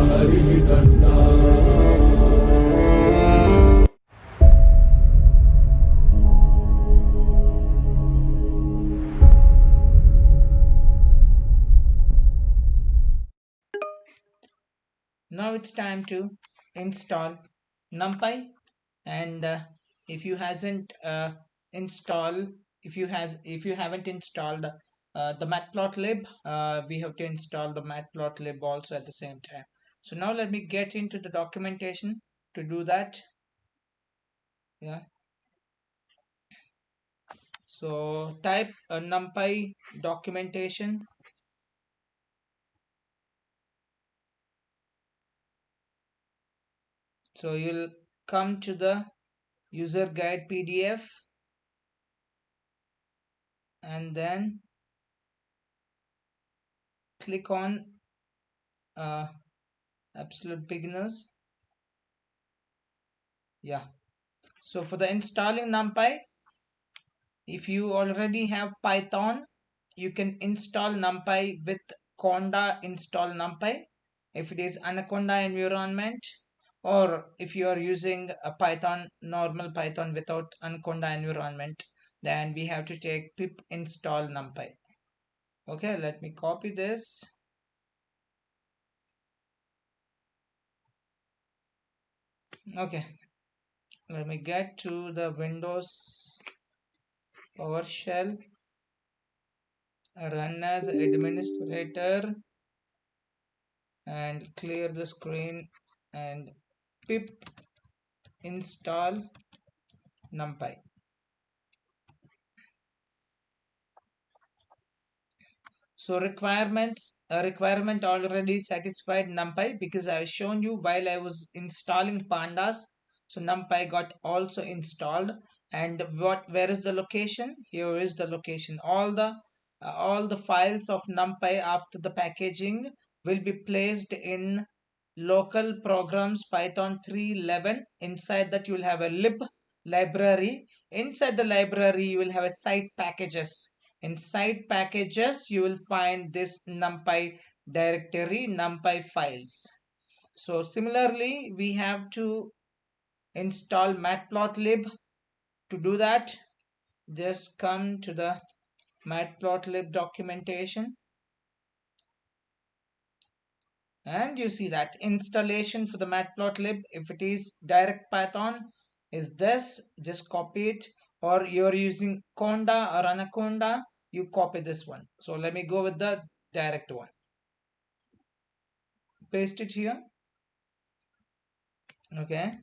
हरिः कर्ता। Now it's time to install NumPy, and if you hasn't install if you haven't installed the Matplotlib, we have to install the Matplotlib also at the same time. So now let me get into the documentation to do that. Yeah. So type NumPy documentation. So you'll come to the user guide PDF, and then click on uh, absolute beginners. Yeah. So for the installing NumPy, if you already have Python, you can install NumPy with conda install NumPy if it is Anaconda environment, or if you are using a Python, normal Python without Anaconda environment, then we have to take pip install NumPy. Okay, let me copy this. Okay, let me get to the Windows PowerShell, run as administrator, and clear the screen and pip install NumPy. So a requirement already satisfied NumPy, because I have shown you while I was installing pandas. So NumPy got also installed, and where is the location? Here is the location. All the files of NumPy after the packaging will be placed in local programs Python 3.11. Inside that you will have a lib library. Inside the library you will have a site packages. In site packages you will find this NumPy directory, NumPy files. So similarly we have to install Matplotlib. To do that, just come to the Matplotlib documentation, and you see that installation for the Matplotlib, if it is direct Python, is this. Just copy it, or you're using Conda or Anaconda, you copy this one. So let me go with the direct one, paste it here. Okay,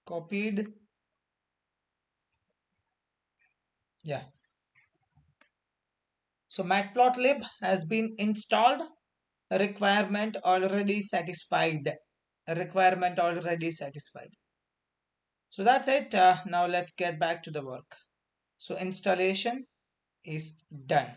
copied. Yeah, so Matplotlib has been installed. A requirement already satisfied. A requirement already satisfied. So that's it. Now let's get back to the work. So installation is done.